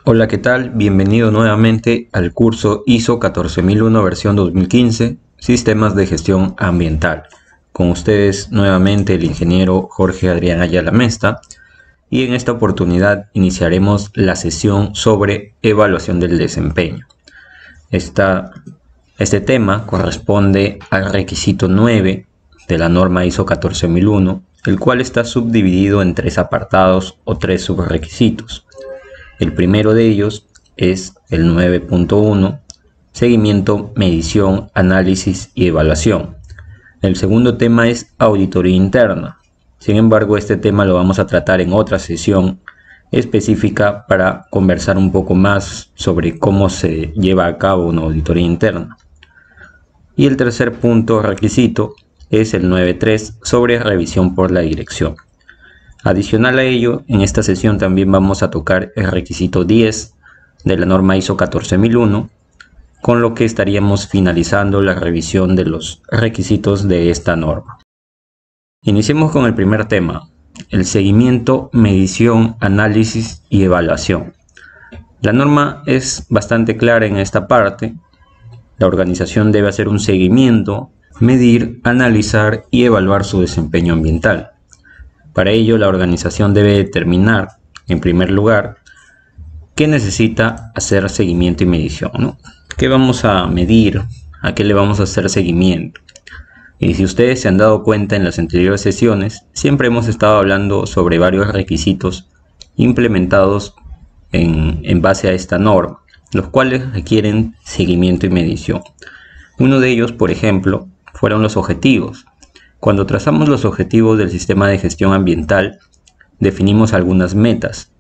Hola, ¿qué tal? Bienvenido nuevamente al curso ISO 14001 versión 2015, Sistemas de Gestión Ambiental. Con ustedes nuevamente el ingeniero Jorge Adrián Ayala Mesta, y en esta oportunidad iniciaremos la sesión sobre evaluación del desempeño. Este tema corresponde al requisito 9 de la norma ISO 14001, el cual está subdividido en 3 apartados o 3 subrequisitos. El primero de ellos es el 9.1, seguimiento, medición, análisis y evaluación. El segundo tema es auditoría interna. Sin embargo, este tema lo vamos a tratar en otra sesión específica para conversar un poco más sobre cómo se lleva a cabo una auditoría interna. Y el tercer punto requisito es el 9.3 sobre revisión por la dirección. Adicional a ello, en esta sesión también vamos a tocar el requisito 10 de la norma ISO 14001, con lo que estaríamos finalizando la revisión de los requisitos de esta norma. Iniciemos con el primer tema, el seguimiento, medición, análisis y evaluación. La norma es bastante clara en esta parte. La organización debe hacer un seguimiento, medir, analizar y evaluar su desempeño ambiental. Para ello, la organización debe determinar, en primer lugar, qué necesita hacer seguimiento y medición, ¿no? ¿Qué vamos a medir? ¿A qué le vamos a hacer seguimiento? Y si ustedes se han dado cuenta en las anteriores sesiones, siempre hemos estado hablando sobre varios requisitos implementados en base a esta norma, los cuales requieren seguimiento y medición. Uno de ellos, por ejemplo, fueron los objetivos. Cuando trazamos los objetivos del sistema de gestión ambiental, definimos algunas metas,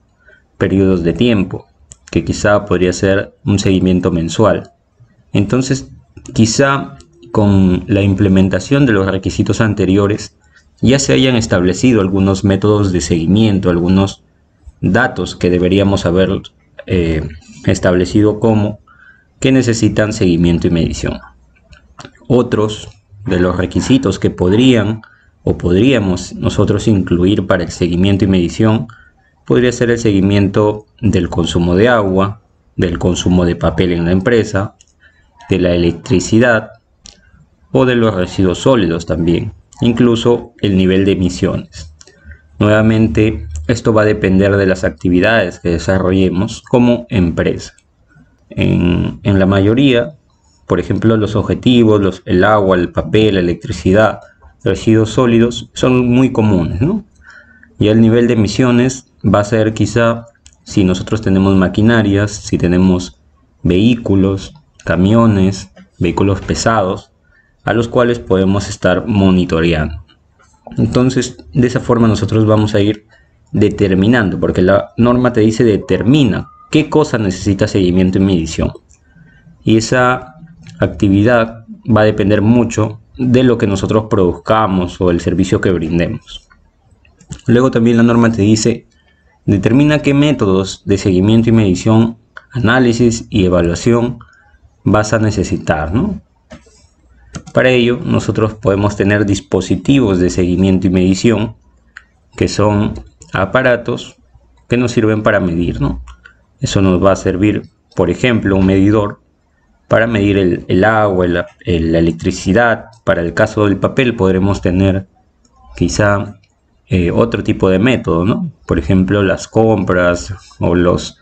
periodos de tiempo, que quizá podría ser un seguimiento mensual. Entonces, quizá con la implementación de los requisitos anteriores, ya se hayan establecido algunos métodos de seguimiento, algunos datos que deberíamos haber establecido como que necesitan seguimiento y medición. Otros de los requisitos que podríamos nosotros incluir para el seguimiento y medición podría ser el seguimiento del consumo de agua, del consumo de papel en la empresa, de la electricidad o de los residuos sólidos también, incluso el nivel de emisiones. Nuevamente, esto va a depender de las actividades que desarrollemos como empresa. En la mayoría, por ejemplo, los objetivos, el agua, el papel, la electricidad, residuos sólidos son muy comunes, ¿no? Y el nivel de emisiones va a ser quizá si nosotros tenemos maquinarias, si tenemos vehículos, camiones, vehículos pesados, a los cuales podemos estar monitoreando. Entonces, de esa forma nosotros vamos a ir determinando, porque la norma te dice determina qué cosa necesita seguimiento y medición. Y esa actividad va a depender mucho de lo que nosotros produzcamos o el servicio que brindemos. Luego también la norma te dice, determina qué métodos de seguimiento y medición, análisis y evaluación vas a necesitar, ¿no? Para ello, nosotros podemos tener dispositivos de seguimiento y medición, que son aparatos que nos sirven para medir, ¿no? Eso nos va a servir, por ejemplo, un medidor para medir el agua, la electricidad. Para el caso del papel podremos tener quizá otro tipo de método, ¿no? Por ejemplo, las compras o los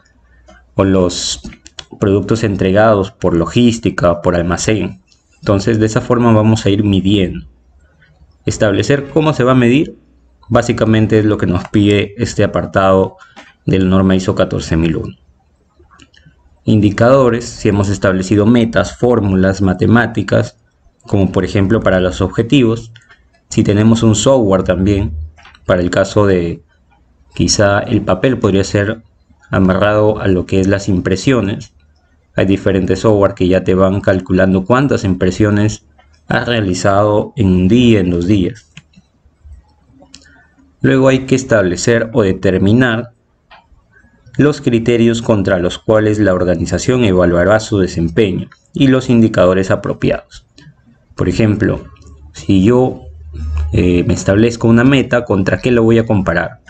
productos entregados por logística, por almacén. Entonces, de esa forma vamos a ir midiendo. Establecer cómo se va a medir, básicamente es lo que nos pide este apartado de la norma ISO 14001. Indicadores, si hemos establecido metas, fórmulas, matemáticas, como por ejemplo para los objetivos. Si tenemos un software también, para el caso de quizá el papel podría ser amarrado a lo que es las impresiones. Hay diferentes software que ya te van calculando cuántas impresiones has realizado en un día, en 2 días. Luego hay que establecer o determinar los criterios contra los cuales la organización evaluará su desempeño y los indicadores apropiados. Por ejemplo, si yo me establezco una meta, ¿contra qué lo voy a comparar?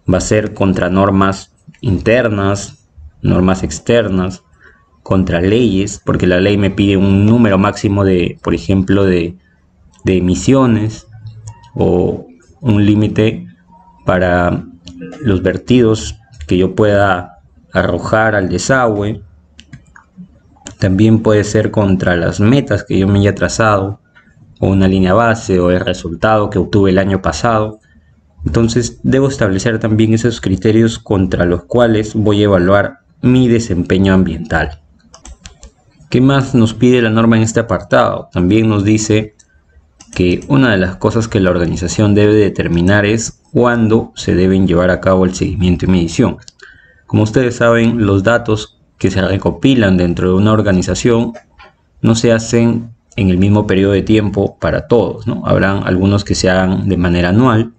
Va a ser contra normas internas, normas externas, contra leyes, porque la ley me pide un número máximo de, por ejemplo, de emisiones o un límite para los vertidos que yo pueda arrojar al desagüe. También puede ser contra las metas que yo me haya trazado, o una línea base, o el resultado que obtuve el año pasado. Entonces debo establecer también esos criterios contra los cuales voy a evaluar mi desempeño ambiental. ¿Qué más nos pide la norma en este apartado? También nos dice que una de las cosas que la organización debe determinar es cuándo se deben llevar a cabo el seguimiento y medición. Como ustedes saben, los datos que se recopilan dentro de una organización no se hacen en el mismo periodo de tiempo para todos, ¿no? Habrán algunos que se hagan de manera anual.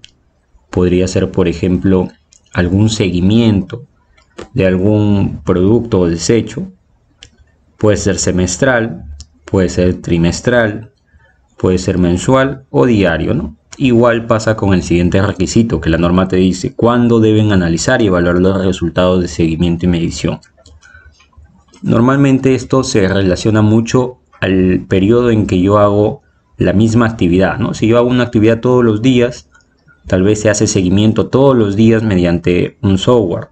Podría ser, por ejemplo, algún seguimiento de algún producto o desecho. Puede ser semestral, puede ser trimestral, puede ser mensual o diario, ¿no? Igual pasa con el siguiente requisito, que la norma te dice cuándo deben analizar y evaluar los resultados de seguimiento y medición. Normalmente esto se relaciona mucho al periodo en que yo hago la misma actividad, ¿no? Si yo hago una actividad todos los días, tal vez se hace seguimiento todos los días mediante un software.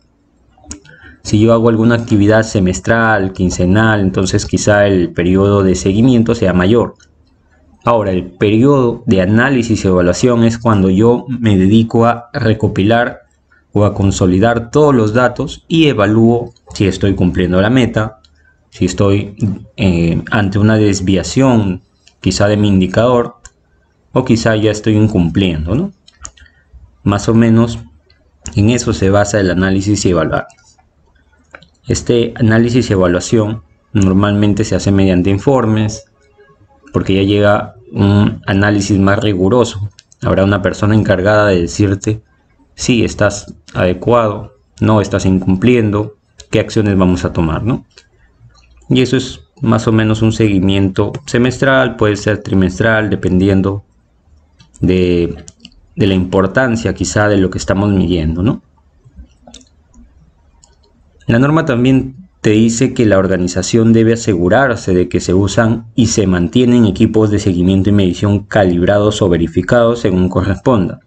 Si yo hago alguna actividad semestral, quincenal, entonces quizá el periodo de seguimiento sea mayor. Ahora, el periodo de análisis y evaluación es cuando yo me dedico a recopilar o a consolidar todos los datos y evalúo si estoy cumpliendo la meta, si estoy ante una desviación quizá de mi indicador, o quizá ya estoy incumpliendo, ¿no? Más o menos en eso se basa el análisis y evaluar. Este análisis y evaluación normalmente se hace mediante informes, porque ya llega un análisis más riguroso. Habrá una persona encargada de decirte si estás adecuado, no estás incumpliendo, qué acciones vamos a tomar, ¿no? Y eso es más o menos un seguimiento semestral, puede ser trimestral, dependiendo de la importancia quizá de lo que estamos midiendo, ¿no? La norma también te dice que la organización debe asegurarse de que se usan y se mantienen equipos de seguimiento y medición calibrados o verificados según corresponda.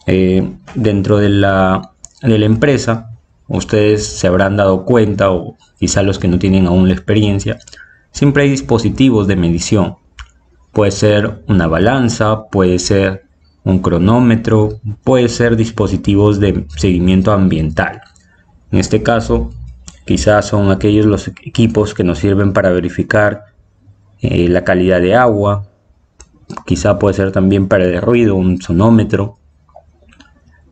Dentro de la empresa, ustedes se habrán dado cuenta, o quizá los que no tienen aún la experiencia, siempre hay dispositivos de medición. Puede ser una balanza, puede ser un cronómetro, puede ser dispositivos de seguimiento ambiental. En este caso, quizás son aquellos los equipos que nos sirven para verificar la calidad de agua. Quizá puede ser también para el ruido, un sonómetro.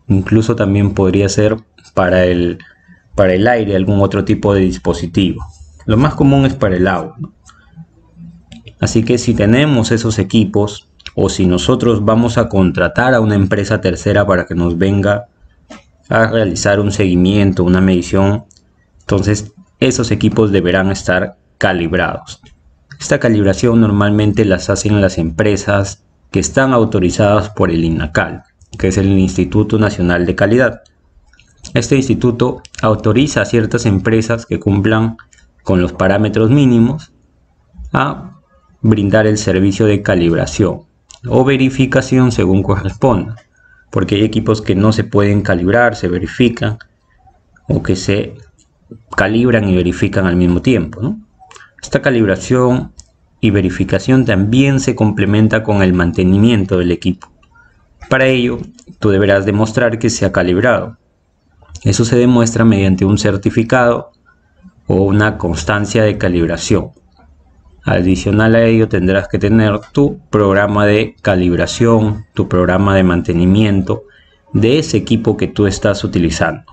Incluso también podría ser para el aire, algún otro tipo de dispositivo. Lo más común es para el agua, ¿no? Así que si tenemos esos equipos, o si nosotros vamos a contratar a una empresa tercera para que nos venga a realizar un seguimiento, una medición, entonces esos equipos deberán estar calibrados. Esta calibración normalmente las hacen las empresas que están autorizadas por el INACAL, que es el Instituto Nacional de Calidad. Este instituto autoriza a ciertas empresas que cumplan con los parámetros mínimos a brindar el servicio de calibración o verificación según corresponda, porque hay equipos que no se pueden calibrar, se verifican, o que se calibran y verifican al mismo tiempo, ¿no? Esta calibración y verificación también se complementa con el mantenimiento del equipo. Para ello, tú deberás demostrar que se ha calibrado. Eso se demuestra mediante un certificado o una constancia de calibración. Adicional a ello, tendrás que tener tu programa de calibración, tu programa de mantenimiento de ese equipo que tú estás utilizando.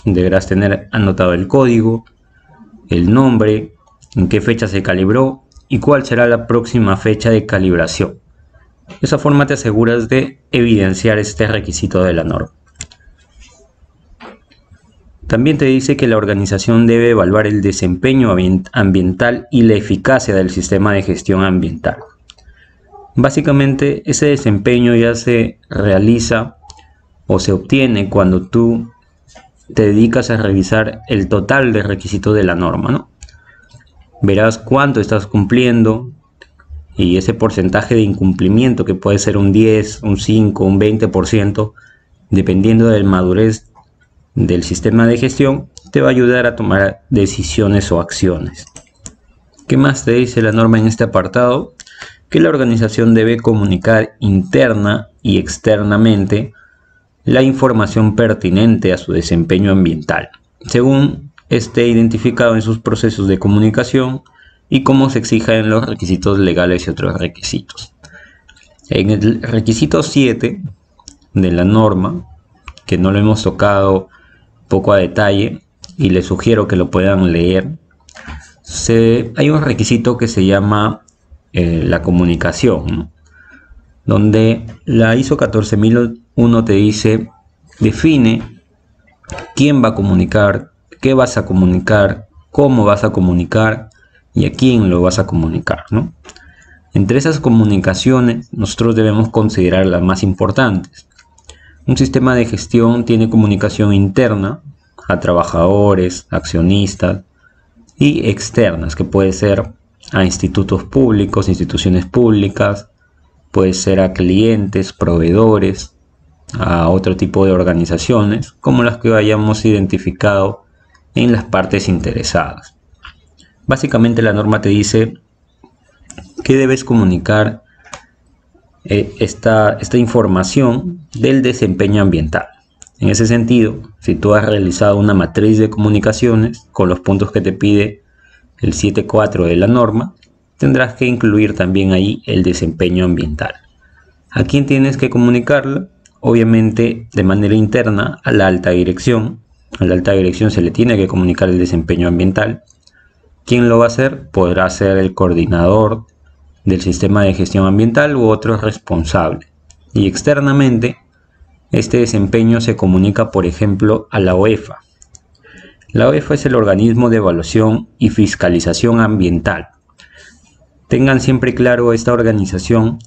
Deberás tener anotado el código, el nombre, en qué fecha se calibró y cuál será la próxima fecha de calibración. De esa forma te aseguras de evidenciar este requisito de la norma. También te dice que la organización debe evaluar el desempeño ambiental y la eficacia del sistema de gestión ambiental. Básicamente, ese desempeño ya se realiza o se obtiene cuando tú te dedicas a revisar el total de requisitos de la norma, ¿no? Verás cuánto estás cumpliendo y ese porcentaje de incumplimiento, que puede ser un 10, un 5, un 20%, dependiendo de la madurez del sistema de gestión, te va a ayudar a tomar decisiones o acciones. ¿Qué más te dice la norma en este apartado? Que la organización debe comunicar interna y externamente la información pertinente a su desempeño ambiental, según esté identificado en sus procesos de comunicación y como se exija en los requisitos legales y otros requisitos. En el requisito 7 de la norma, que no lo hemos tocado poco a detalle y les sugiero que lo puedan leer, hay un requisito que se llama la comunicación, ¿no? Donde la ISO 14001 te dice, define quién va a comunicar, qué vas a comunicar, cómo vas a comunicar y a quién lo vas a comunicar, ¿no? Entre esas comunicaciones, nosotros debemos considerar las más importantes. Un sistema de gestión tiene comunicación interna a trabajadores, accionistas y externas, que puede ser a institutos públicos, instituciones públicas, puede ser a clientes, proveedores, a otro tipo de organizaciones, como las que hayamos identificado en las partes interesadas. Básicamente la norma te dice que debes comunicar esta información del desempeño ambiental. En ese sentido, si tú has realizado una matriz de comunicaciones con los puntos que te pide el 7.4 de la norma, tendrás que incluir también ahí el desempeño ambiental. ¿A quién tienes que comunicarlo? Obviamente de manera interna a la alta dirección. A la alta dirección se le tiene que comunicar el desempeño ambiental. ¿Quién lo va a hacer? Podrá ser el coordinador del sistema de gestión ambiental u otro responsable. Y externamente, este desempeño se comunica, por ejemplo, a la OEFA. La OEFA es el organismo de evaluación y fiscalización ambiental. Tengan siempre claro esta organización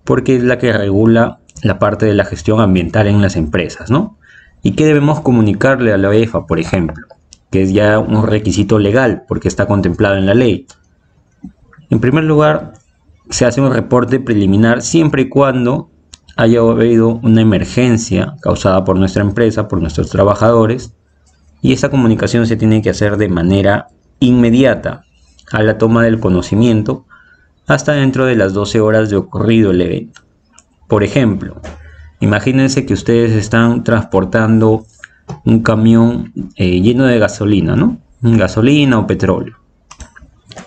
porque es la que regula la parte de la gestión ambiental en las empresas, ¿no? ¿Y qué debemos comunicarle a la OEFA, por ejemplo? Que es ya un requisito legal porque está contemplado en la ley. En primer lugar, se hace un reporte preliminar siempre y cuando haya habido una emergencia causada por nuestra empresa, por nuestros trabajadores, y esa comunicación se tiene que hacer de manera inmediata a la toma del conocimiento hasta dentro de las 12 horas de ocurrido el evento. Por ejemplo, imagínense que ustedes están transportando un camión lleno de gasolina, ¿no? Gasolina o petróleo.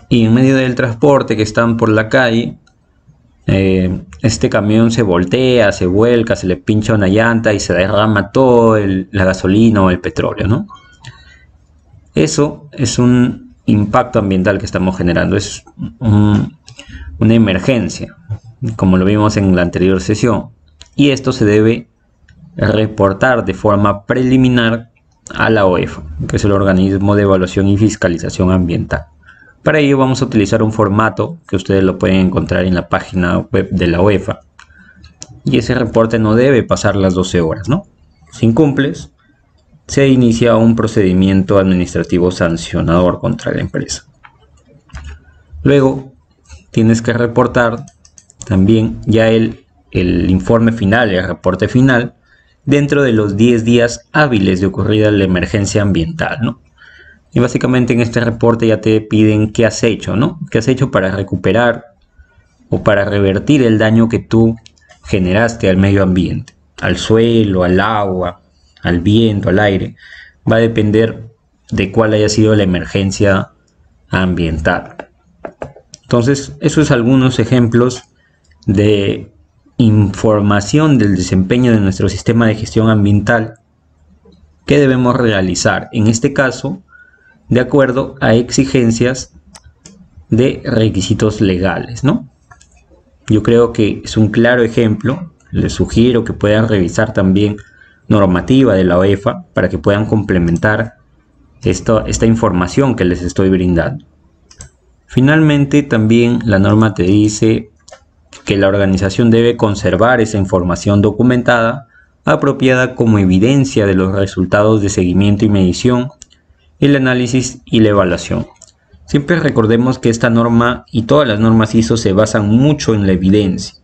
Y en medio del transporte que están por la calle, este camión se voltea, se vuelca, se le pincha una llanta y se derrama toda la gasolina o el petróleo, ¿no? Eso es un impacto ambiental que estamos generando, es una emergencia, como lo vimos en la anterior sesión, y esto se debe reportar de forma preliminar a la OEFA, que es el organismo de evaluación y fiscalización ambiental. Para ello vamos a utilizar un formato que ustedes lo pueden encontrar en la página web de la OEFA, y ese reporte no debe pasar las 12 horas, ¿no? Si incumples, se inicia un procedimiento administrativo sancionador contra la empresa. Luego tienes que reportar también ya el informe final, el reporte final, dentro de los 10 días hábiles de ocurrida la emergencia ambiental, ¿no? Y básicamente en este reporte ya te piden qué has hecho, ¿no? ¿Qué has hecho para recuperar o para revertir el daño que tú generaste al medio ambiente, al suelo, al agua, al viento, al aire? Va a depender de cuál haya sido la emergencia ambiental. Entonces, esos son algunos ejemplos de información del desempeño de nuestro sistema de gestión ambiental que debemos realizar, en este caso, de acuerdo a exigencias de requisitos legales, ¿no? Yo creo que es un claro ejemplo. Les sugiero que puedan revisar también normativa de la OEFA para que puedan complementar esta información que les estoy brindando. Finalmente, también la norma te dice que la organización debe conservar esa información documentada apropiada como evidencia de los resultados de seguimiento y medición, el análisis y la evaluación. Siempre recordemos que esta norma y todas las normas ISO se basan mucho en la evidencia,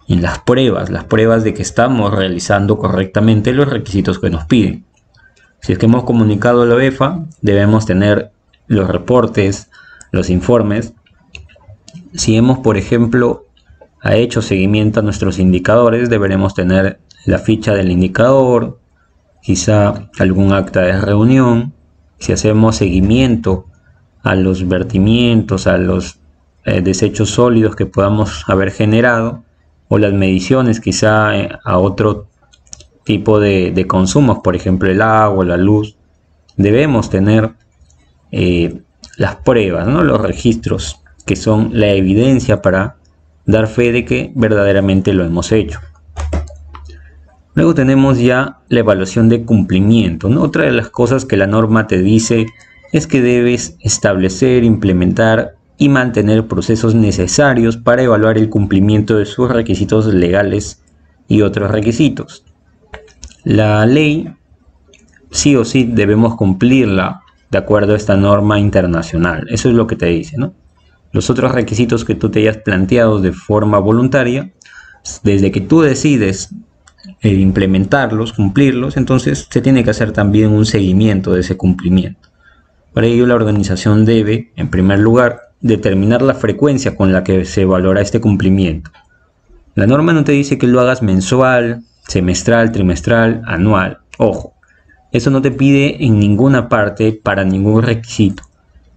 en las pruebas de que estamos realizando correctamente los requisitos que nos piden. Si es que hemos comunicado a la UEFA, debemos tener los reportes, los informes. Si hemos, por ejemplo, hecho seguimiento a nuestros indicadores, deberemos tener la ficha del indicador, quizá algún acta de reunión. Si hacemos seguimiento a los vertimientos, a los desechos sólidos que podamos haber generado, o las mediciones quizá a otro tipo de consumos, por ejemplo el agua, la luz, debemos tener las pruebas, ¿no? Los registros, que son la evidencia para dar fe de que verdaderamente lo hemos hecho. Luego tenemos ya la evaluación de cumplimiento, ¿no? Otra de las cosas que la norma te dice es que debes establecer, implementar y mantener procesos necesarios para evaluar el cumplimiento de sus requisitos legales y otros requisitos. La ley sí o sí debemos cumplirla de acuerdo a esta norma internacional. Eso es lo que te dice, ¿no? Los otros requisitos que tú te hayas planteado de forma voluntaria, desde que tú decides implementarlos, cumplirlos, entonces se tiene que hacer también un seguimiento de ese cumplimiento. Para ello la organización debe, en primer lugar, determinar la frecuencia con la que se evaluará este cumplimiento. La norma no te dice que lo hagas mensual, semestral, trimestral, anual. Ojo, eso no te pide en ninguna parte para ningún requisito.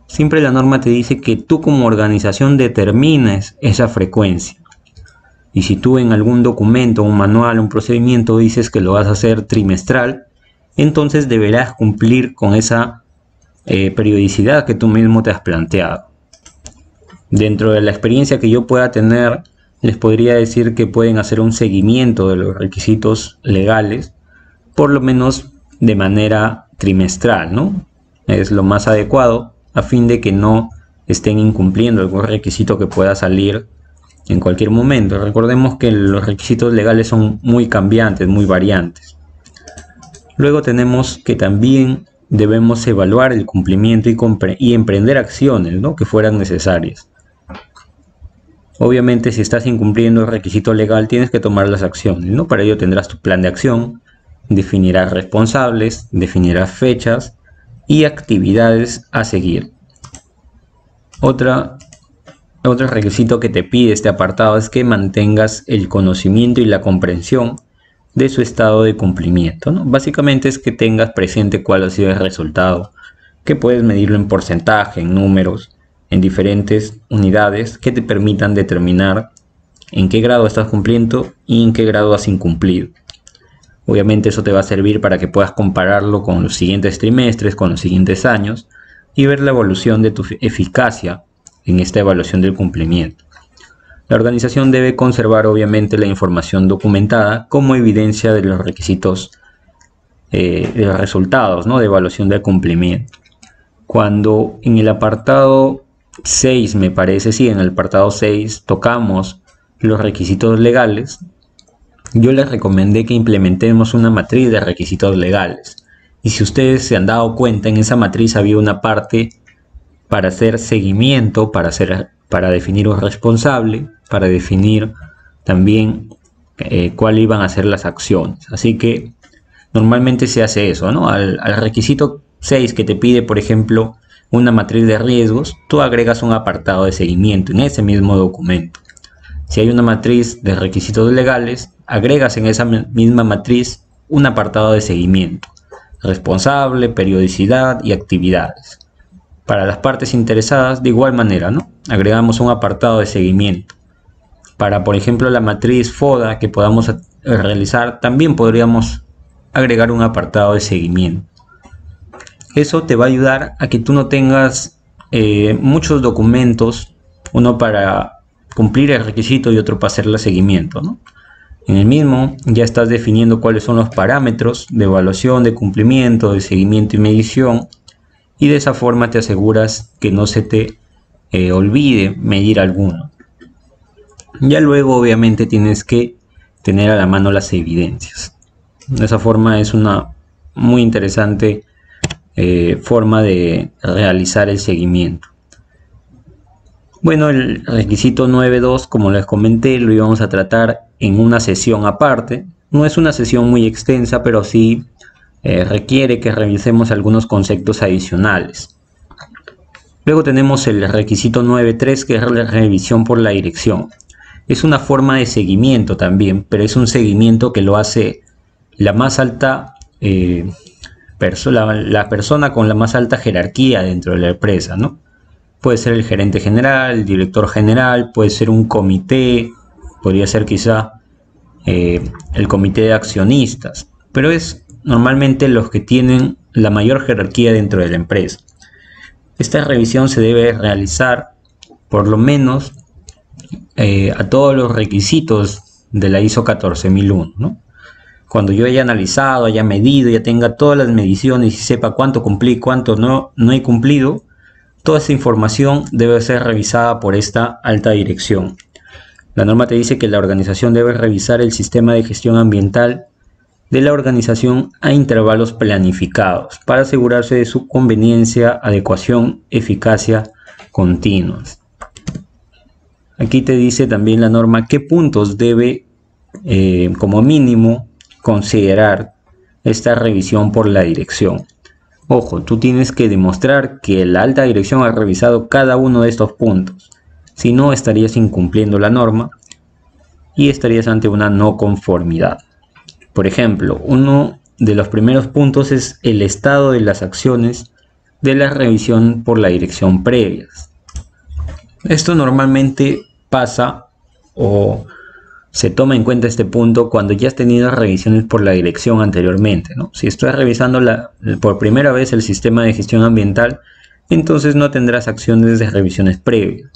Siempre la norma te dice que tú como organización determines esa frecuencia. Y si tú en algún documento, un manual, un procedimiento dices que lo vas a hacer trimestral, entonces deberás cumplir con esa periodicidad que tú mismo te has planteado. Dentro de la experiencia que yo pueda tener, les podría decir que pueden hacer un seguimiento de los requisitos legales, por lo menos de manera trimestral, ¿no? Es lo más adecuado a fin de que no estén incumpliendo algún requisito que pueda salir en cualquier momento. Recordemos que los requisitos legales son muy cambiantes, muy variantes. Luego tenemos que también debemos evaluar el cumplimiento y emprender acciones, ¿no?, que fueran necesarias. Obviamente, si estás incumpliendo el requisito legal, tienes que tomar las acciones, ¿no? Para ello tendrás tu plan de acción, definirás responsables, definirás fechas y actividades a seguir. Otro requisito que te pide este apartado es que mantengas el conocimiento y la comprensión de su estado de cumplimiento, ¿no? Básicamente es que tengas presente cuál ha sido el resultado, que puedes medirlo en porcentaje, en números, en diferentes unidades que te permitan determinar en qué grado estás cumpliendo y en qué grado has incumplido. Obviamente eso te va a servir para que puedas compararlo con los siguientes trimestres, con los siguientes años y ver la evolución de tu eficacia en esta evaluación del cumplimiento. La organización debe conservar obviamente la información documentada como evidencia de los requisitos, de los resultados, ¿no?, de evaluación del cumplimiento. Cuando en el apartado 6, me parece, sí, en el apartado 6 tocamos los requisitos legales, yo les recomendé que implementemos una matriz de requisitos legales. Y si ustedes se han dado cuenta, en esa matriz había una parte para hacer seguimiento, para definir un responsable, para definir también cuáles iban a ser las acciones. Así que normalmente se hace eso, ¿no? Al requisito 6 que te pide, por ejemplo, una matriz de riesgos, tú agregas un apartado de seguimiento en ese mismo documento. Si hay una matriz de requisitos legales, agregas en esa misma matriz un apartado de seguimiento, responsable, periodicidad y actividades. Para las partes interesadas, de igual manera, ¿no?, agregamos un apartado de seguimiento. Para, por ejemplo, la matriz FODA que podamos realizar, también podríamos agregar un apartado de seguimiento. Eso te va a ayudar a que tú no tengas muchos documentos, uno para cumplir el requisito y otro para hacerle seguimiento, ¿no? En el mismo ya estás definiendo cuáles son los parámetros de evaluación, de cumplimiento, de seguimiento y medición, y de esa forma te aseguras que no se te olvide medir alguno. Ya luego obviamente tienes que tener a la mano las evidencias. De esa forma es una muy interesante forma de realizar el seguimiento. Bueno, el requisito 9.2, como les comenté, lo íbamos a tratar en una sesión aparte. No es una sesión muy extensa, pero sí requiere que revisemos algunos conceptos adicionales. Luego tenemos el requisito 9.3, que es la revisión por la dirección. Es una forma de seguimiento también, pero es un seguimiento que lo hace la más alta la persona con la más alta jerarquía dentro de la empresa, ¿no? Puede ser el gerente general, el director general, puede ser un comité, podría ser quizá el comité de accionistas, pero es normalmente los que tienen la mayor jerarquía dentro de la empresa. Esta revisión se debe realizar por lo menos a todos los requisitos de la ISO 14001, ¿no? Cuando yo haya analizado, haya medido, ya tenga todas las mediciones y sepa cuánto cumplí, cuánto no he cumplido, toda esta información debe ser revisada por esta alta dirección. La norma te dice que la organización debe revisar el sistema de gestión ambiental de la organización a intervalos planificados para asegurarse de su conveniencia, adecuación, eficacia continuas. Aquí te dice también la norma qué puntos debe como mínimo considerar esta revisión por la dirección. Ojo, tú tienes que demostrar que la alta dirección ha revisado cada uno de estos puntos. Si no, estarías incumpliendo la norma y estarías ante una no conformidad. Por ejemplo, uno de los primeros puntos es el estado de las acciones de la revisión por la dirección previas. Esto normalmente pasa o se toma en cuenta este punto cuando ya has tenido revisiones por la dirección anteriormente, ¿no? Si estás revisando por primera vez el sistema de gestión ambiental, entonces no tendrás acciones de revisiones previas.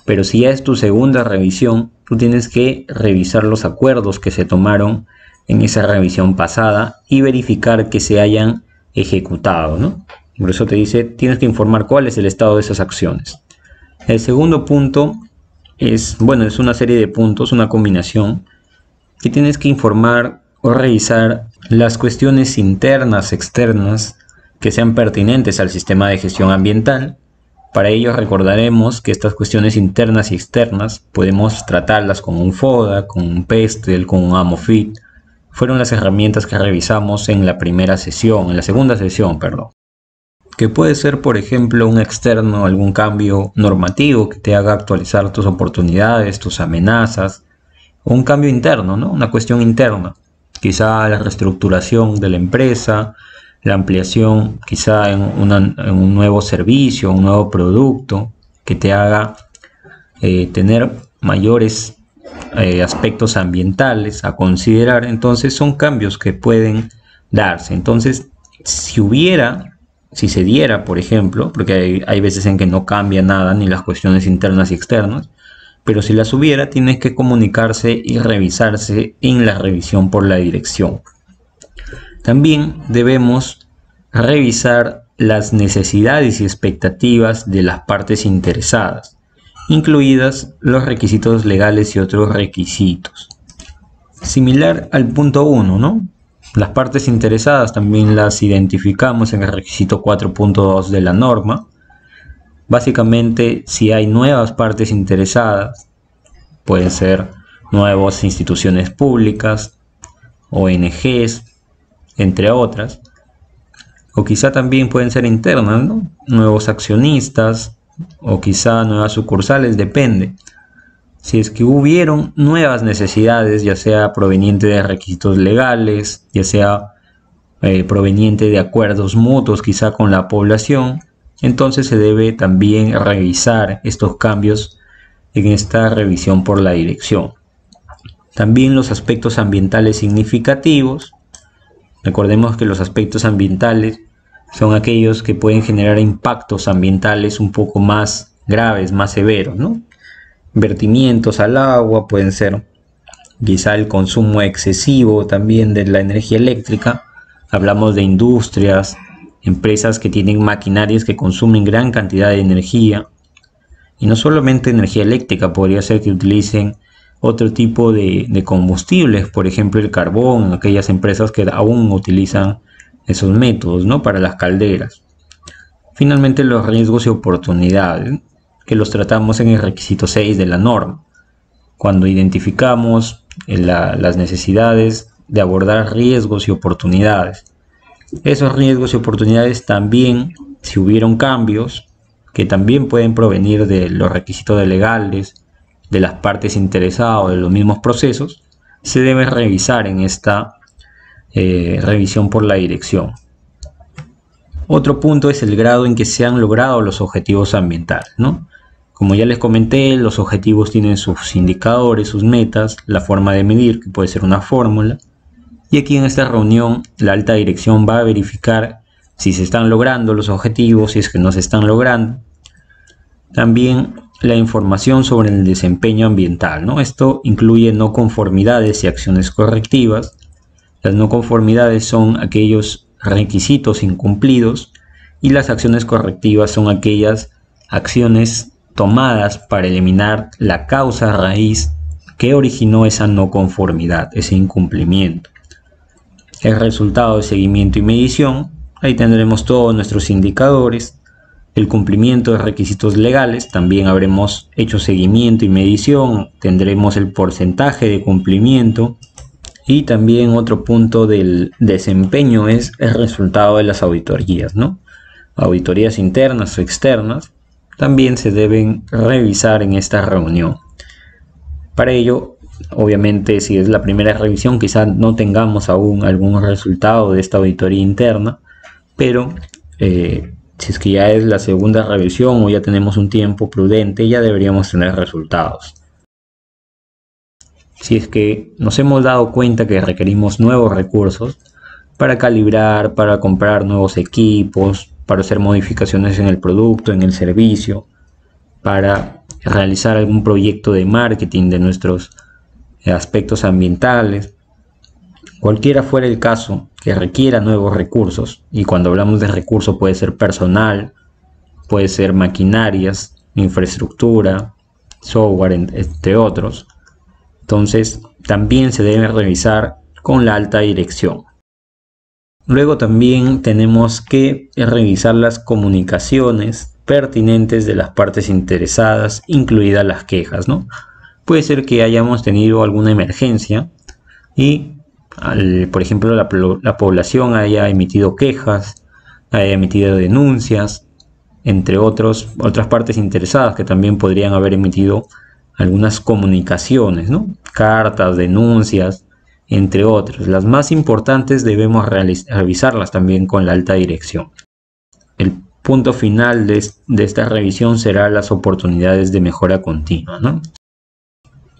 Pero si ya es tu segunda revisión, tú tienes que revisar los acuerdos que se tomaron en esa revisión pasada y verificar que se hayan ejecutado, ¿no? Por eso te dice, tienes que informar cuál es el estado de esas acciones. El segundo punto es una serie de puntos, una combinación, que tienes que informar o revisar las cuestiones internas, externas, que sean pertinentes al sistema de gestión ambiental. Para ello recordaremos que estas cuestiones internas y externas podemos tratarlas con un FODA, con un PESTEL, con un AMOFIT. Fueron las herramientas que revisamos en la segunda sesión, perdón. Que puede ser, por ejemplo, un externo, algún cambio normativo que te haga actualizar tus oportunidades, tus amenazas, o un cambio interno, ¿no? Una cuestión interna, quizá la reestructuración de la empresa, la ampliación quizá en un nuevo servicio, un nuevo producto que te haga tener mayores aspectos ambientales a considerar. Entonces son cambios que pueden darse. Entonces si se diera, por ejemplo, porque hay veces en que no cambia nada, ni las cuestiones internas y externas, pero si las hubiera, tiene que comunicarse y revisarse en la revisión por la dirección. También debemos revisar las necesidades y expectativas de las partes interesadas, incluidas los requisitos legales y otros requisitos. Similar al punto 1, ¿no? Las partes interesadas también las identificamos en el requisito 4.2 de la norma. Básicamente, si hay nuevas partes interesadas, pueden ser nuevas instituciones públicas, ONGs, entre otras, o quizá también pueden ser internas, ¿no? Nuevos accionistas, o quizá nuevas sucursales, depende. Si es que hubieron nuevas necesidades, ya sea proveniente de requisitos legales, ya sea proveniente de acuerdos mutuos quizá con la población, entonces se debe también revisar estos cambios en esta revisión por la dirección. También los aspectos ambientales significativos. Recordemos que los aspectos ambientales son aquellos que pueden generar impactos ambientales un poco más graves, más severos, ¿no? Vertimientos al agua, pueden ser quizá el consumo excesivo también de la energía eléctrica. Hablamos de industrias, empresas que tienen maquinarias que consumen gran cantidad de energía. Y no solamente energía eléctrica, podría ser que utilicen otro tipo de combustibles, por ejemplo el carbón, aquellas empresas que aún utilizan esos métodos, ¿no?, para las calderas. Finalmente, los riesgos y oportunidades, que los tratamos en el requisito 6 de la norma, cuando identificamos las necesidades de abordar riesgos y oportunidades. Esos riesgos y oportunidades también, si hubieron cambios, que también pueden provenir de los requisitos legales, de las partes interesadas o de los mismos procesos, se debe revisar en esta revisión por la dirección. Otro punto es el grado en que se han logrado los objetivos ambientales, ¿no? Como ya les comenté, los objetivos tienen sus indicadores, sus metas, la forma de medir, que puede ser una fórmula. Y aquí en esta reunión la alta dirección va a verificar si se están logrando los objetivos, si es que no se están logrando. También la información sobre el desempeño ambiental, ¿no? Esto incluye no conformidades y acciones correctivas. Las no conformidades son aquellos requisitos incumplidos y las acciones correctivas son aquellas acciones tomadas para eliminar la causa raíz que originó esa no conformidad, ese incumplimiento. El resultado de seguimiento y medición, ahí tendremos todos nuestros indicadores. El cumplimiento de requisitos legales, también habremos hecho seguimiento y medición, tendremos el porcentaje de cumplimiento. Y también otro punto del desempeño es el resultado de las auditorías, ¿no? Auditorías internas o externas también se deben revisar en esta reunión. Para ello, obviamente, si es la primera revisión, quizás no tengamos aún algún resultado de esta auditoría interna, pero si es que ya es la segunda revisión o ya tenemos un tiempo prudente, ya deberíamos tener resultados. Si es que nos hemos dado cuenta que requerimos nuevos recursos para calibrar, para comprar nuevos equipos, para hacer modificaciones en el producto, en el servicio, para realizar algún proyecto de marketing de nuestros aspectos ambientales, cualquiera fuera el caso que requiera nuevos recursos, y cuando hablamos de recursos puede ser personal, puede ser maquinarias, infraestructura, software, entre otros. Entonces también se debe revisar con la alta dirección. Luego también tenemos que revisar las comunicaciones pertinentes de las partes interesadas, incluidas las quejas, ¿no? Puede ser que hayamos tenido alguna emergencia y, por ejemplo, la población haya emitido quejas, haya emitido denuncias, entre otras partes interesadas que también podrían haber emitido algunas comunicaciones, ¿no? Cartas, denuncias, entre otras. Las más importantes debemos revisarlas también con la alta dirección. El punto final de esta revisión será las oportunidades de mejora continua, ¿no?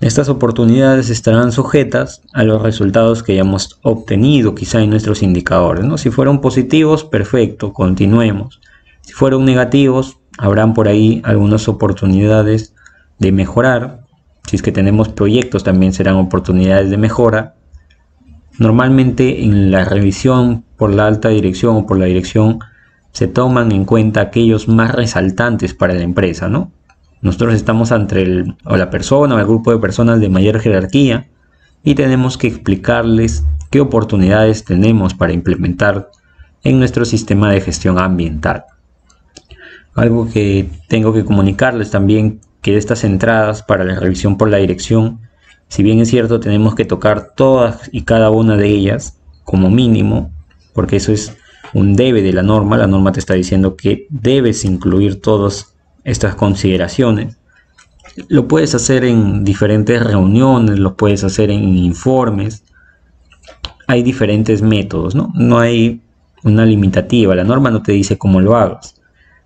Estas oportunidades estarán sujetas a los resultados que hayamos obtenido quizá en nuestros indicadores, ¿no? Si fueron positivos, perfecto, continuemos. Si fueron negativos, habrán por ahí algunas oportunidades de mejorar. Si es que tenemos proyectos, también serán oportunidades de mejora. Normalmente en la revisión por la alta dirección o por la dirección se toman en cuenta aquellos más resaltantes para la empresa, ¿no? Nosotros estamos ante la persona o el grupo de personas de mayor jerarquía y tenemos que explicarles qué oportunidades tenemos para implementar en nuestro sistema de gestión ambiental. Algo que tengo que comunicarles también, que de estas entradas para la revisión por la dirección, si bien es cierto, tenemos que tocar todas y cada una de ellas como mínimo, porque eso es un debe de la norma te está diciendo que debes incluir todas estas consideraciones. Lo puedes hacer en diferentes reuniones, lo puedes hacer en informes, hay diferentes métodos, ¿no? No hay una limitativa, la norma no te dice cómo lo hagas,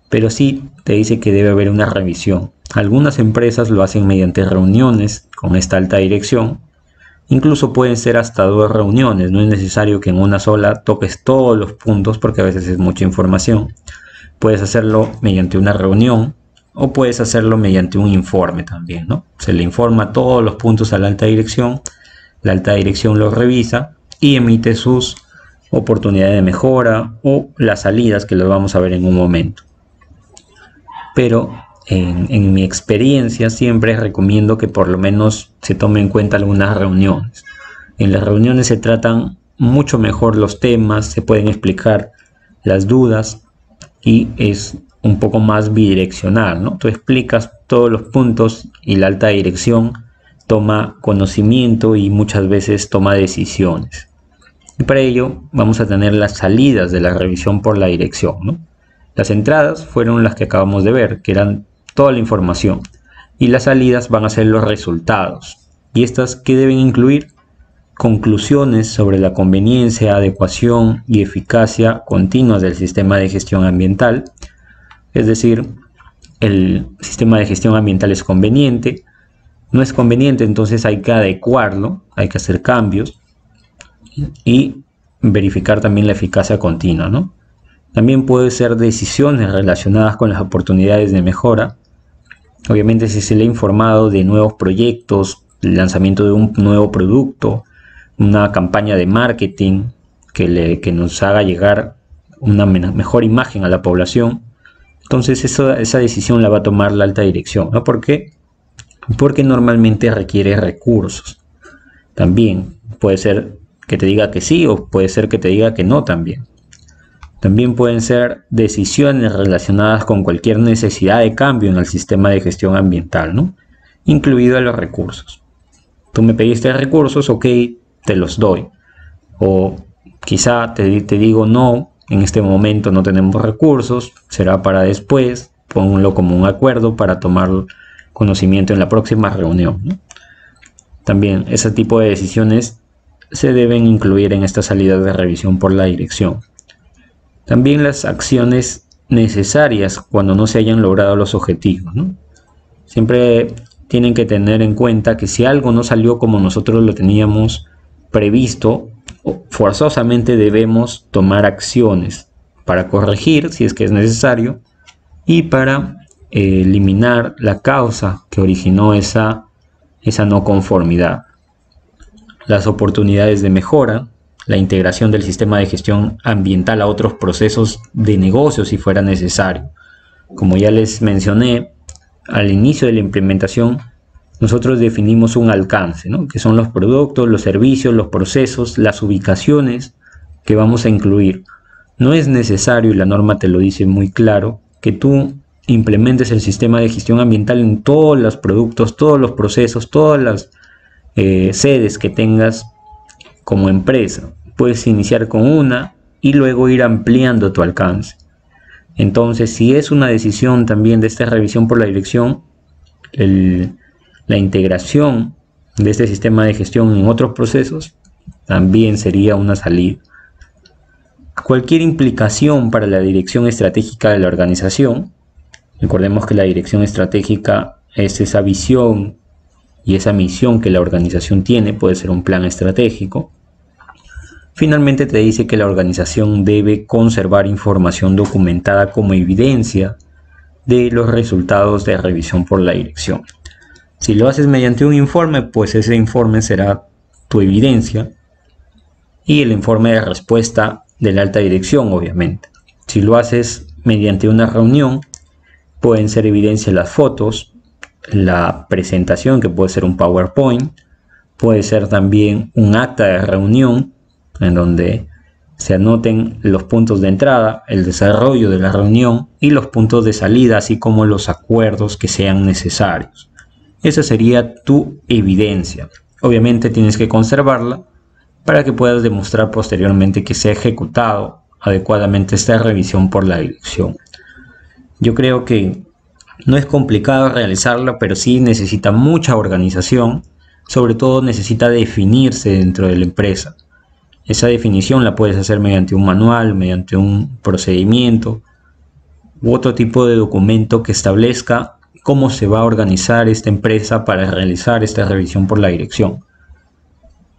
pero sí te dice que debe haber una revisión. Algunas empresas lo hacen mediante reuniones con esta alta dirección. Incluso pueden ser hasta 2 reuniones. No es necesario que en una sola toques todos los puntos porque a veces es mucha información. Puedes hacerlo mediante una reunión o puedes hacerlo mediante un informe también, ¿no? Se le informa todos los puntos a la alta dirección. La alta dirección los revisa y emite sus oportunidades de mejora o las salidas que las vamos a ver en un momento. Pero en mi experiencia siempre recomiendo que por lo menos se tome en cuenta algunas reuniones. En las reuniones se tratan mucho mejor los temas, se pueden explicar las dudas y es un poco más bidireccional, ¿no? Tú explicas todos los puntos y la alta dirección toma conocimiento y muchas veces toma decisiones. Y para ello vamos a tener las salidas de la revisión por la dirección, ¿no? Las entradas fueron las que acabamos de ver, que eran toda la información, y las salidas van a ser los resultados. ¿Y estas qué deben incluir? Conclusiones sobre la conveniencia, adecuación y eficacia continua del sistema de gestión ambiental. Es decir, el sistema de gestión ambiental es conveniente, no es conveniente, entonces hay que adecuarlo, hay que hacer cambios y verificar también la eficacia continua, ¿no? También puede ser decisiones relacionadas con las oportunidades de mejora. Obviamente, si se le ha informado de nuevos proyectos, el lanzamiento de un nuevo producto, una campaña de marketing que nos haga llegar una mejor imagen a la población, entonces esa decisión la va a tomar la alta dirección, ¿no? ¿Por qué? Porque normalmente requiere recursos. También puede ser que te diga que sí o puede ser que te diga que no también. También pueden ser decisiones relacionadas con cualquier necesidad de cambio en el sistema de gestión ambiental, ¿no? Incluido los recursos. Tú me pediste recursos, ok, te los doy. O quizá te digo no, en este momento no tenemos recursos, será para después, ponlo como un acuerdo para tomar conocimiento en la próxima reunión, ¿no? También ese tipo de decisiones se deben incluir en esta salida de revisión por la dirección. También las acciones necesarias cuando no se hayan logrado los objetivos, ¿no? Siempre tienen que tener en cuenta que si algo no salió como nosotros lo teníamos previsto, forzosamente debemos tomar acciones para corregir si es que es necesario y para eliminar la causa que originó esa no conformidad. Las oportunidades de mejora, la integración del sistema de gestión ambiental a otros procesos de negocio si fuera necesario. Como ya les mencioné, al inicio de la implementación, nosotros definimos un alcance, ¿no? Que son los productos, los servicios, los procesos, las ubicaciones que vamos a incluir. No es necesario, y la norma te lo dice muy claro, que tú implementes el sistema de gestión ambiental en todos los productos, todos los procesos, todas las sedes que tengas como empresa. Puedes iniciar con una y luego ir ampliando tu alcance. Entonces, si es una decisión también de esta revisión por la dirección, la integración de este sistema de gestión en otros procesos también sería una salida. Cualquier implicación para la dirección estratégica de la organización, recordemos que la dirección estratégica es esa visión y esa misión que la organización tiene, puede ser un plan estratégico. Finalmente te dice que la organización debe conservar información documentada como evidencia de los resultados de revisión por la dirección. Si lo haces mediante un informe, pues ese informe será tu evidencia y el informe de respuesta de la alta dirección, obviamente. Si lo haces mediante una reunión, pueden ser evidencia las fotos, la presentación, que puede ser un PowerPoint, puede ser también un acta de reunión en donde se anoten los puntos de entrada, el desarrollo de la reunión y los puntos de salida, así como los acuerdos que sean necesarios. Esa sería tu evidencia. Obviamente tienes que conservarla para que puedas demostrar posteriormente que se ha ejecutado adecuadamente esta revisión por la dirección. Yo creo que no es complicado realizarla, pero sí necesita mucha organización, sobre todo necesita definirse dentro de la empresa. Esa definición la puedes hacer mediante un manual, mediante un procedimiento u otro tipo de documento que establezca cómo se va a organizar esta empresa para realizar esta revisión por la dirección.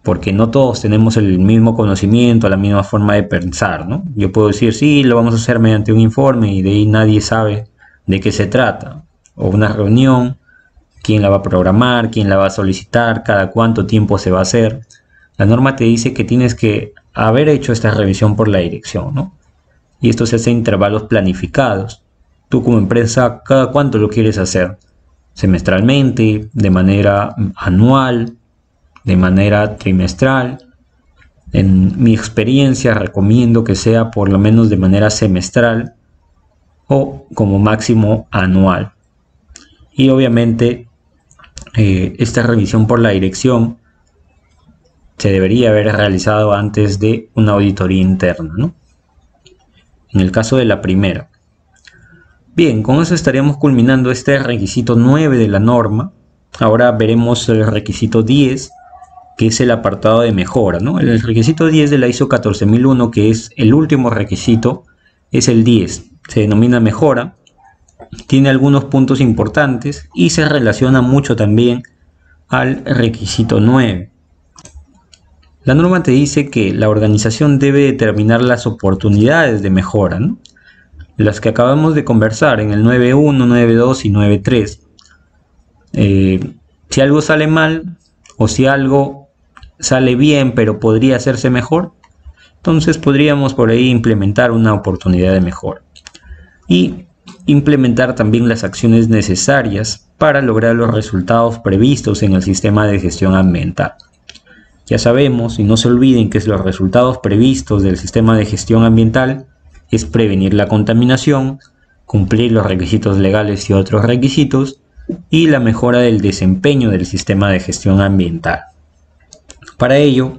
Porque no todos tenemos el mismo conocimiento, la misma forma de pensar, ¿no? Yo puedo decir, sí, lo vamos a hacer mediante un informe y de ahí nadie sabe de qué se trata. O una reunión, quién la va a programar, quién la va a solicitar, cada cuánto tiempo se va a hacer. La norma te dice que tienes que haber hecho esta revisión por la dirección, ¿no? Y esto se hace en intervalos planificados. Tú como empresa, ¿cada cuánto lo quieres hacer? ¿Semestralmente, de manera anual, de manera trimestral? En mi experiencia recomiendo que sea por lo menos de manera semestral o como máximo anual. Y obviamente esta revisión por la dirección se debería haber realizado antes de una auditoría interna, ¿no? En el caso de la primera. Bien, con eso estaríamos culminando este requisito 9 de la norma. Ahora veremos el requisito 10, que es el apartado de mejora, ¿no? El requisito 10 de la ISO 14001, que es el último requisito, es el 10. Se denomina mejora, tiene algunos puntos importantes y se relaciona mucho también al requisito 9. La norma te dice que la organización debe determinar las oportunidades de mejora, ¿no? Las que acabamos de conversar en el 9.1, 9.2 y 9.3. Si algo sale mal o si algo sale bien pero podría hacerse mejor, entonces podríamos por ahí implementar una oportunidad de mejora. Y implementar también las acciones necesarias para lograr los resultados previstos en el sistema de gestión ambiental. Ya sabemos, y no se olviden, que los resultados previstos del sistema de gestión ambiental es prevenir la contaminación, cumplir los requisitos legales y otros requisitos, y la mejora del desempeño del sistema de gestión ambiental. Para ello,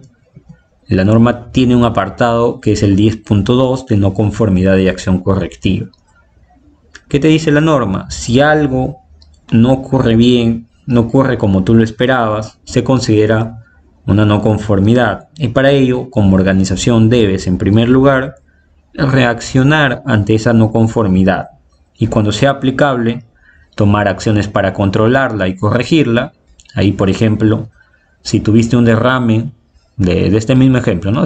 la norma tiene un apartado que es el 10.2 de no conformidad y acción correctiva. ¿Qué te dice la norma? Si algo no ocurre bien, no ocurre como tú lo esperabas, se considera una no conformidad. Y para ello, como organización, debes, en primer lugar, reaccionar ante esa no conformidad. Y cuando sea aplicable, tomar acciones para controlarla y corregirla. Ahí, por ejemplo, si tuviste un derrame de este mismo ejemplo, ¿no?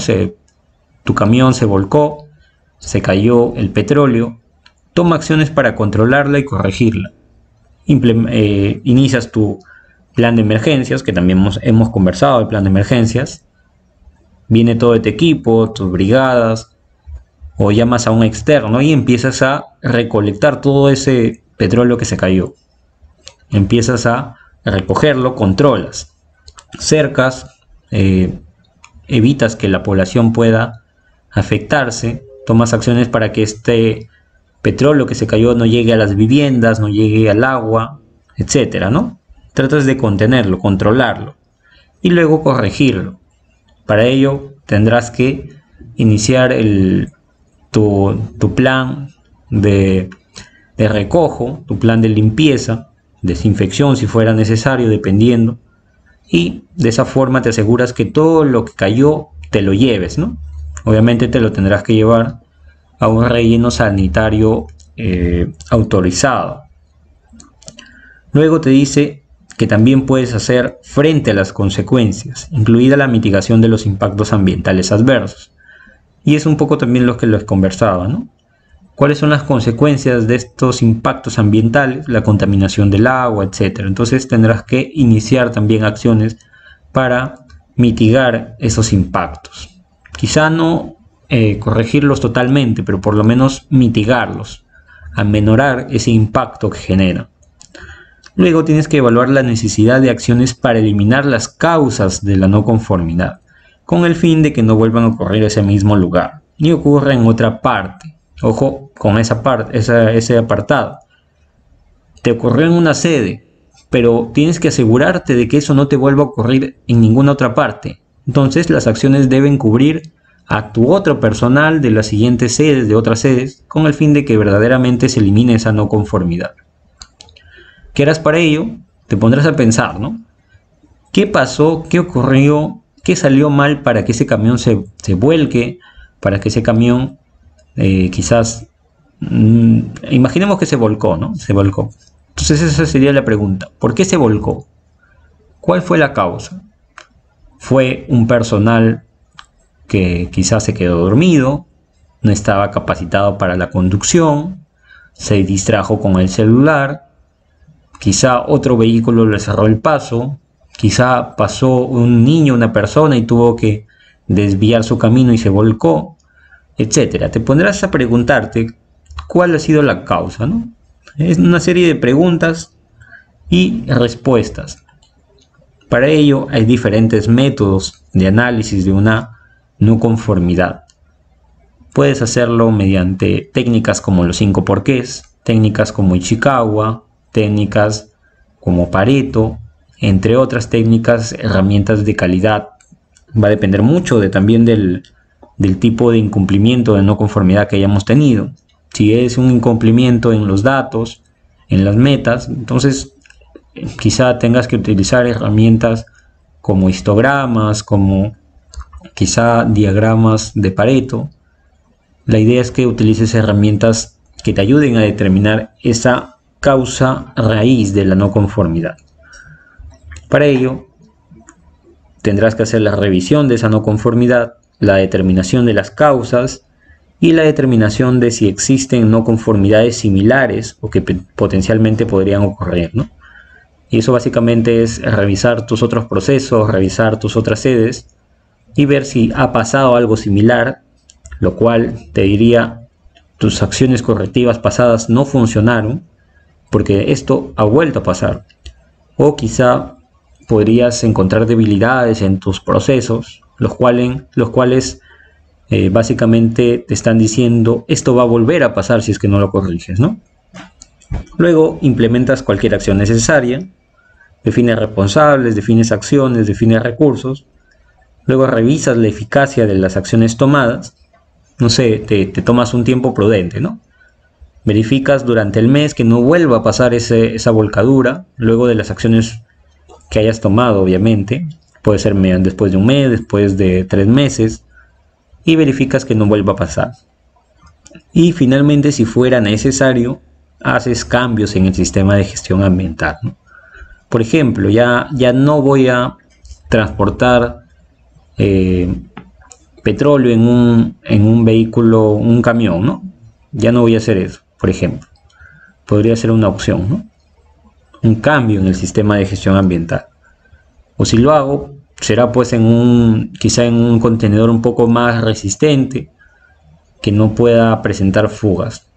Tu camión se volcó, se cayó el petróleo, toma acciones para controlarla y corregirla. Inicias tu plan de emergencias, que también hemos conversado del plan de emergencias. Viene todo tu equipo, tus brigadas, o llamas a un externo y empiezas a recolectar todo ese petróleo que se cayó. Empiezas a recogerlo, controlas, cercas, evitas que la población pueda afectarse, tomas acciones para que este petróleo que se cayó no llegue a las viviendas, no llegue al agua, etcétera, ¿no? Tratas de contenerlo, controlarlo y luego corregirlo. Para ello tendrás que iniciar tu plan de recojo, tu plan de limpieza, desinfección si fuera necesario, dependiendo. Y de esa forma te aseguras que todo lo que cayó te lo lleves, ¿no? Obviamente te lo tendrás que llevar a un relleno sanitario autorizado. Luego te dice que también puedes hacer frente a las consecuencias, incluida la mitigación de los impactos ambientales adversos. Y es un poco también lo que les conversaba, ¿no? ¿Cuáles son las consecuencias de estos impactos ambientales? La contaminación del agua, etc. Entonces tendrás que iniciar también acciones para mitigar esos impactos. Quizá no corregirlos totalmente, pero por lo menos mitigarlos, aminorar ese impacto que genera. Luego tienes que evaluar la necesidad de acciones para eliminar las causas de la no conformidad, con el fin de que no vuelvan a ocurrir en ese mismo lugar, ni ocurra en otra parte. Ojo con esa parte, ese apartado. Te ocurrió en una sede, pero tienes que asegurarte de que eso no te vuelva a ocurrir en ninguna otra parte. Entonces las acciones deben cubrir a tu otro personal de las siguientes sedes, de otras sedes, con el fin de que verdaderamente se elimine esa no conformidad. ¿Qué harás para ello? Te pondrás a pensar, ¿no? ¿Qué pasó? ¿Qué ocurrió? ¿Qué salió mal para que ese camión se vuelque? Para que ese camión imaginemos que se volcó, ¿no? Se volcó. Entonces esa sería la pregunta. ¿Por qué se volcó? ¿Cuál fue la causa? ¿Fue un personal que quizás se quedó dormido? ¿No estaba capacitado para la conducción? ¿Se distrajo con el celular? Quizá otro vehículo le cerró el paso, quizá pasó un niño, una persona y tuvo que desviar su camino y se volcó, etc. Te pondrás a preguntarte cuál ha sido la causa, ¿no? Es una serie de preguntas y respuestas. Para ello hay diferentes métodos de análisis de una no conformidad. Puedes hacerlo mediante técnicas como los 5 porqués, técnicas como Ichikawa, técnicas como Pareto, entre otras técnicas, herramientas de calidad. Va a depender mucho también del tipo de incumplimiento de no conformidad que hayamos tenido. Si es un incumplimiento en los datos, en las metas, entonces quizá tengas que utilizar herramientas como histogramas, como quizá diagramas de Pareto. La idea es que utilices herramientas que te ayuden a determinar esa causa raíz de la no conformidad. Para ello, tendrás que hacer la revisión de esa no conformidad, la determinación de las causas y la determinación de si existen no conformidades similares o que potencialmente podrían ocurrir, ¿no? Y eso básicamente es revisar tus otros procesos, revisar tus otras sedes y ver si ha pasado algo similar, lo cual te diría tus acciones correctivas pasadas no funcionaron porque esto ha vuelto a pasar. O quizá podrías encontrar debilidades en tus procesos, los cuales básicamente te están diciendo esto va a volver a pasar si es que no lo corriges, ¿no? Luego implementas cualquier acción necesaria, defines responsables, defines acciones, defines recursos. Luego revisas la eficacia de las acciones tomadas. No sé, te tomas un tiempo prudente, ¿no? Verificas durante el mes que no vuelva a pasar esa volcadura, luego de las acciones que hayas tomado, obviamente. Puede ser después de un mes, después de 3 meses. Y verificas que no vuelva a pasar. Y finalmente, si fuera necesario, haces cambios en el sistema de gestión ambiental, ¿no? Por ejemplo, ya no voy a transportar petróleo en un vehículo, un camión, ¿no? Ya no voy a hacer eso, por ejemplo. Podría ser una opción, ¿no? Un cambio en el sistema de gestión ambiental. O si lo hago, será pues quizá en un contenedor un poco más resistente, que no pueda presentar fugas.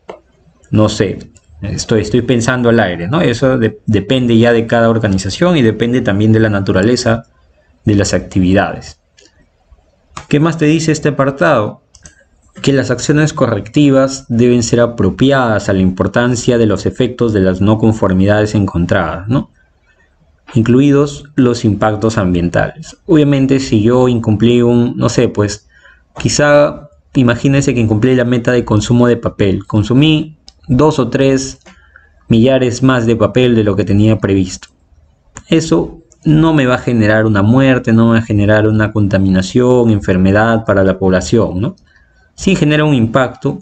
No sé, estoy pensando al aire, ¿no? Eso depende ya de cada organización y depende también de la naturaleza de las actividades. ¿Qué más te dice este apartado? Que las acciones correctivas deben ser apropiadas a la importancia de los efectos de las no conformidades encontradas, ¿no? Incluidos los impactos ambientales. Obviamente, si yo incumplí no sé, pues quizá imagínense que incumplí la meta de consumo de papel. Consumí 2 o 3 millares más de papel de lo que tenía previsto. Eso no me va a generar una muerte, no me va a generar una contaminación, enfermedad para la población, ¿no? Sí genera un impacto,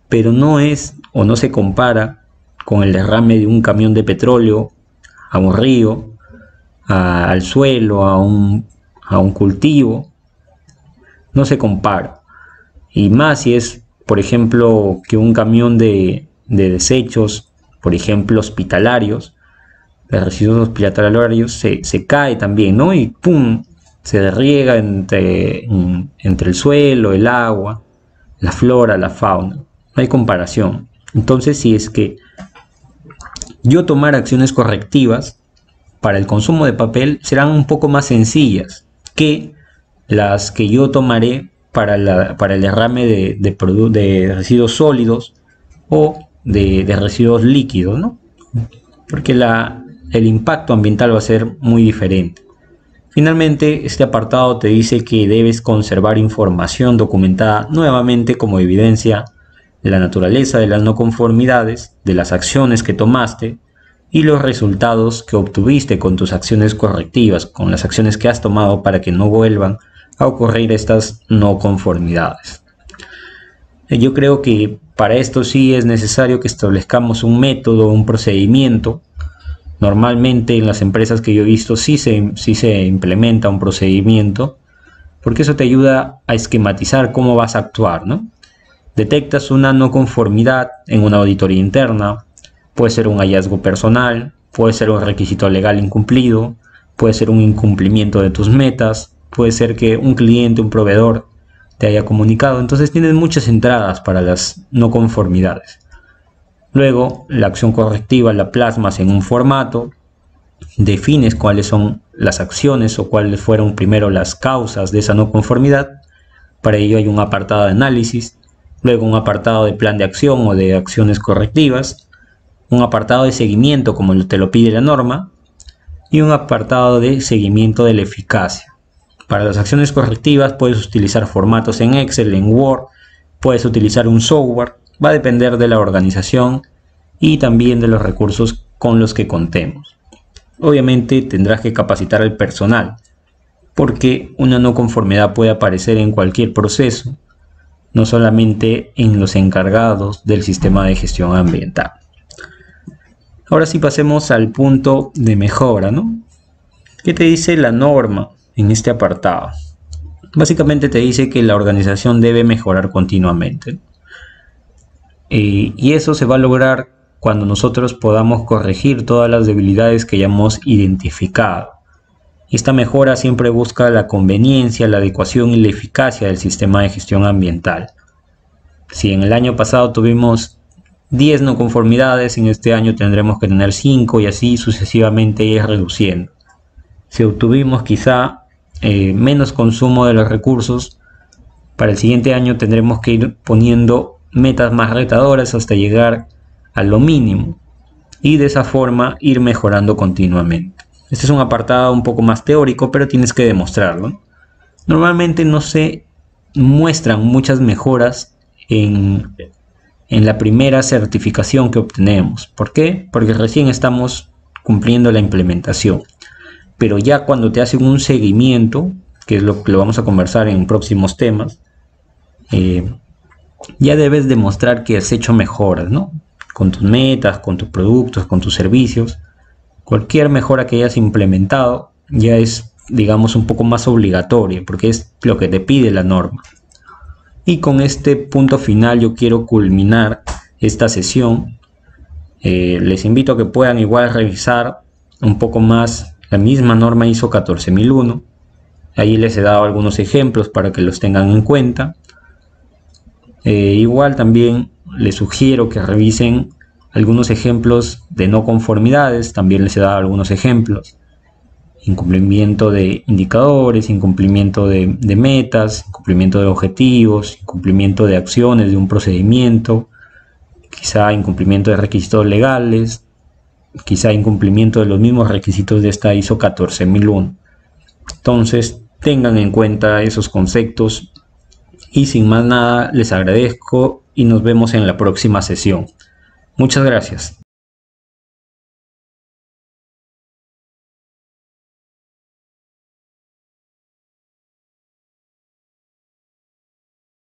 pero no es o no se compara con el derrame de un camión de petróleo a un río, al suelo, a un cultivo. No se compara. Y más si es, por ejemplo, que un camión de desechos, por ejemplo, hospitalarios, de residuos hospitalarios, se cae también, ¿no? Y ¡pum! Se riega entre el suelo, el agua, la flora, la fauna. No hay comparación. Entonces, si es que yo tomar acciones correctivas para el consumo de papel, serán un poco más sencillas que las que yo tomaré para el derrame de residuos sólidos o de residuos líquidos, ¿no? Porque el impacto ambiental va a ser muy diferente. Finalmente, este apartado te dice que debes conservar información documentada nuevamente como evidencia de la naturaleza de las no conformidades, de las acciones que tomaste y los resultados que obtuviste con tus acciones correctivas, con las acciones que has tomado para que no vuelvan a ocurrir estas no conformidades. Yo creo que para esto sí es necesario que establezcamos un método, un procedimiento. Normalmente en las empresas que yo he visto sí se implementa un procedimiento, porque eso te ayuda a esquematizar cómo vas a actuar, ¿no? Detectas una no conformidad en una auditoría interna, puede ser un hallazgo personal, puede ser un requisito legal incumplido, puede ser un incumplimiento de tus metas, puede ser que un cliente, un proveedor te haya comunicado. Entonces tienes muchas entradas para las no conformidades. Luego, la acción correctiva la plasmas en un formato, defines cuáles son las acciones o cuáles fueron primero las causas de esa no conformidad. Para ello hay un apartado de análisis, luego un apartado de plan de acción o de acciones correctivas, un apartado de seguimiento como te lo pide la norma y un apartado de seguimiento de la eficacia. Para las acciones correctivas puedes utilizar formatos en Excel, en Word, puedes utilizar un software, va a depender de la organización y también de los recursos con los que contemos. Obviamente tendrás que capacitar al personal, porque una no conformidad puede aparecer en cualquier proceso, no solamente en los encargados del sistema de gestión ambiental. Ahora sí pasemos al punto de mejora, ¿no? ¿Qué te dice la norma en este apartado? Básicamente te dice que la organización debe mejorar continuamente. Y eso se va a lograr cuando nosotros podamos corregir todas las debilidades que ya hemos identificado. Esta mejora siempre busca la conveniencia, la adecuación y la eficacia del sistema de gestión ambiental. Si en el año pasado tuvimos 10 no conformidades, en este año tendremos que tener 5 y así sucesivamente ir reduciendo. Si obtuvimos quizá menos consumo de los recursos, para el siguiente año tendremos que ir poniendo metas más retadoras hasta llegar a lo mínimo y de esa forma ir mejorando continuamente. Este es un apartado un poco más teórico, pero tienes que demostrarlo. Normalmente no se muestran muchas mejoras en la primera certificación que obtenemos. ¿Por qué? Porque recién estamos cumpliendo la implementación. Pero ya cuando te hacen un seguimiento, que es lo que lo vamos a conversar en próximos temas, ya debes demostrar que has hecho mejoras, ¿no? Con tus metas, con tus productos, con tus servicios. Cualquier mejora que hayas implementado ya es, digamos, un poco más obligatoria, porque es lo que te pide la norma. Y con este punto final yo quiero culminar esta sesión. Les invito a que puedan igual revisar un poco más la misma norma ISO 14001. Ahí les he dado algunos ejemplos para que los tengan en cuenta. Igual también les sugiero que revisen algunos ejemplos de no conformidades. También les he dado algunos ejemplos. Incumplimiento de indicadores, incumplimiento de metas, incumplimiento de objetivos, incumplimiento de acciones de un procedimiento, quizá incumplimiento de requisitos legales, quizá incumplimiento de los mismos requisitos de esta ISO 14001. Entonces tengan en cuenta esos conceptos y sin más nada les agradezco y nos vemos en la próxima sesión. Muchas gracias.